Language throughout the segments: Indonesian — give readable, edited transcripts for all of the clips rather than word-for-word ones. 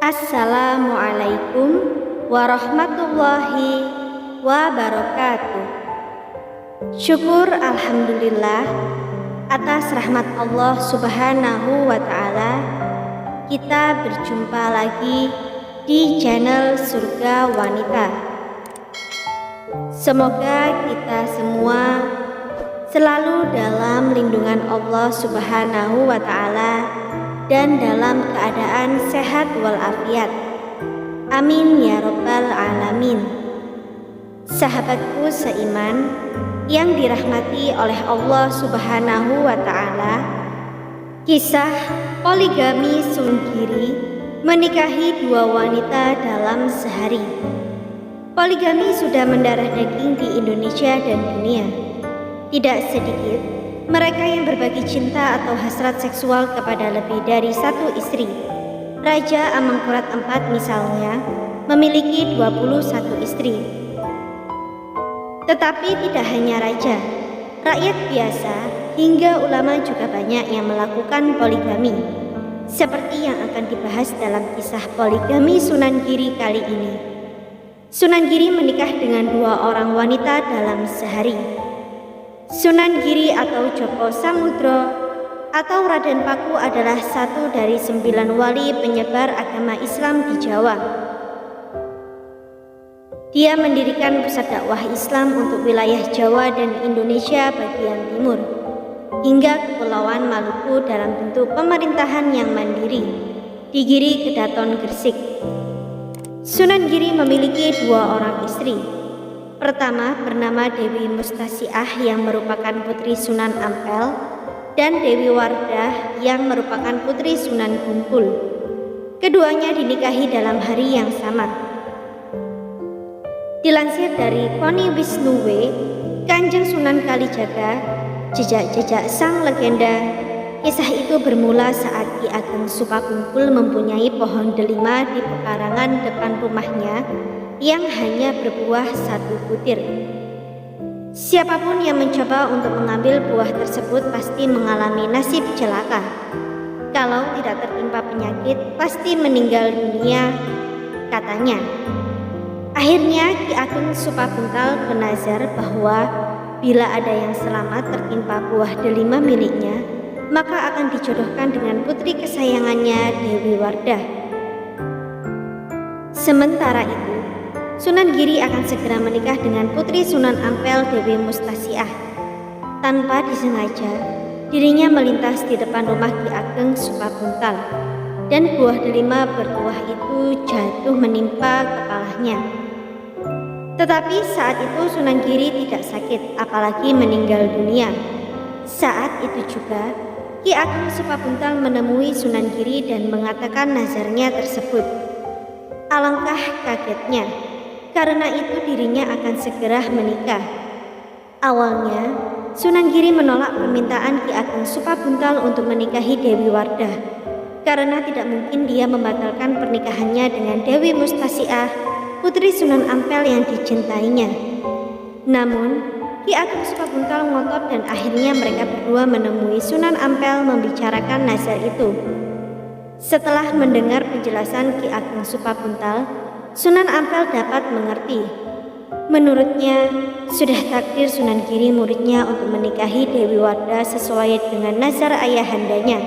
Assalamualaikum warahmatullahi wabarakatuh. Syukur alhamdulillah atas rahmat Allah Subhanahu wa ta'ala, kita berjumpa lagi di channel Surga Wanita. Semoga kita semua selalu dalam lindungan Allah Subhanahu wa ta'ala dan dalam keadaan sehat walafiat. Amin ya rabbal alamin. Sahabatku seiman yang dirahmati oleh Allah Subhanahu wa ta'ala, kisah poligami Sun Giri menikahi dua wanita dalam sehari. Poligami sudah mendarah daging di Indonesia dan dunia. Tidak sedikit mereka yang berbagi cinta atau hasrat seksual kepada lebih dari satu istri. Raja Amangkurat IV misalnya memiliki 21 istri. Tetapi tidak hanya raja, rakyat biasa hingga ulama juga banyak yang melakukan poligami. Seperti yang akan dibahas dalam kisah poligami Sunan Giri kali ini. Sunan Giri menikah dengan dua orang wanita dalam sehari. Sunan Giri atau Joko Samudro atau Raden Paku adalah satu dari 9 wali penyebar agama Islam di Jawa. Dia mendirikan pusat dakwah Islam untuk wilayah Jawa dan Indonesia bagian timur, hingga Kepulauan Maluku dalam bentuk pemerintahan yang mandiri di Giri Kedaton Gresik. Sunan Giri memiliki dua orang istri. Pertama bernama Dewi Mustasiah yang merupakan putri Sunan Ampel, dan Dewi Wardah yang merupakan putri Sunan Bungkul. Keduanya dinikahi dalam hari yang sama. Dilansir dari Koni Wisnuwe, Kanjeng Sunan Kalijaga, jejak-jejak sang legenda, kisah itu bermula saat Ki Ageng Supabungkul mempunyai pohon delima di pekarangan depan rumahnya yang hanya berbuah satu butir. Siapapun yang mencoba untuk mengambil buah tersebut pasti mengalami nasib celaka. Kalau tidak tertimpa penyakit, pasti meninggal dunia, katanya. Akhirnya Ki Ageng Supabungkal bernazar bahwa bila ada yang selamat tertimpa buah delima miliknya, maka akan dijodohkan dengan putri kesayangannya Dewi Wardah. Sementara itu, Sunan Giri akan segera menikah dengan putri Sunan Ampel Dewi Mustasiah. Tanpa disengaja, dirinya melintas di depan rumah Ki Ageng Supabungkal, dan buah delima bertuah itu jatuh menimpa kepalanya. Tetapi saat itu Sunan Giri tidak sakit, apalagi meninggal dunia. Saat itu juga Ki Ageng Supabungkal menemui Sunan Giri dan mengatakan nazarnya tersebut. Alangkah kagetnya, karena itu dirinya akan segera menikah. Awalnya, Sunan Giri menolak permintaan Ki Ageng Supabungkal untuk menikahi Dewi Wardah, karena tidak mungkin dia membatalkan pernikahannya dengan Dewi Mustasiah, putri Sunan Ampel yang dicintainya. Namun, Ki Ageng Supabungkal ngotot dan akhirnya mereka berdua menemui Sunan Ampel membicarakan nazar itu. Setelah mendengar penjelasan Ki Ageng Supabungkal, Sunan Ampel dapat mengerti. Menurutnya, sudah takdir Sunan Giri muridnya untuk menikahi Dewi Wardah sesuai dengan nazar ayahandanya.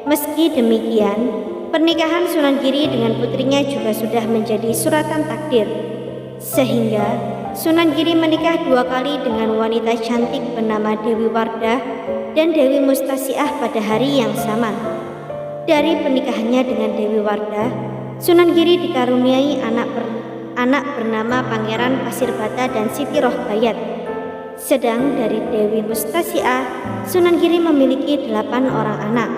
Meski demikian, pernikahan Sunan Giri dengan putrinya juga sudah menjadi suratan takdir. Sehingga Sunan Giri menikah 2 kali dengan wanita cantik bernama Dewi Wardah dan Dewi Mustasiah pada hari yang sama. Dari pernikahannya dengan Dewi Wardah, Sunan Giri dikaruniai anak bernama Pangeran Pasirbata dan Siti Rohbayat. Sedang dari Dewi Mustasiah, Sunan Giri memiliki 8 orang anak,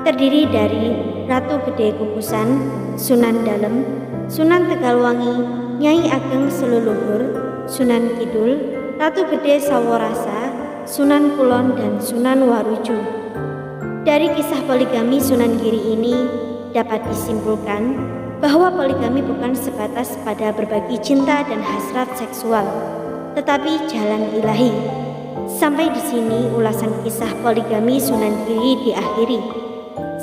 terdiri dari Ratu Gede Kukusan, Sunan Dalem, Sunan Tegalwangi, Nyai Ageng Seluluhur, Sunan Kidul, Ratu Gede Saworasa, Sunan Kulon, dan Sunan Waruju. Dari kisah poligami Sunan Giri ini dapat disimpulkan bahwa poligami bukan sebatas pada berbagi cinta dan hasrat seksual, tetapi jalan ilahi. Sampai di sini ulasan kisah poligami Sunan Giri diakhiri.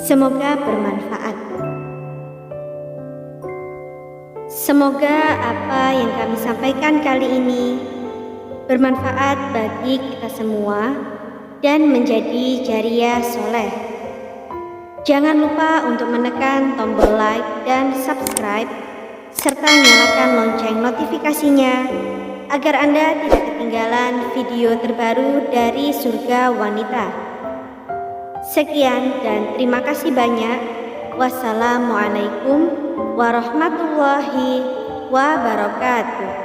Semoga bermanfaat. Semoga apa yang kami sampaikan kali ini bermanfaat bagi kita semua dan menjadi jariah soleh. Jangan lupa untuk menekan tombol like dan subscribe serta nyalakan lonceng notifikasinya agar Anda tidak ketinggalan video terbaru dari Surga Wanita. Sekian dan terima kasih banyak. Wassalamualaikum warahmatullahi wabarakatuh.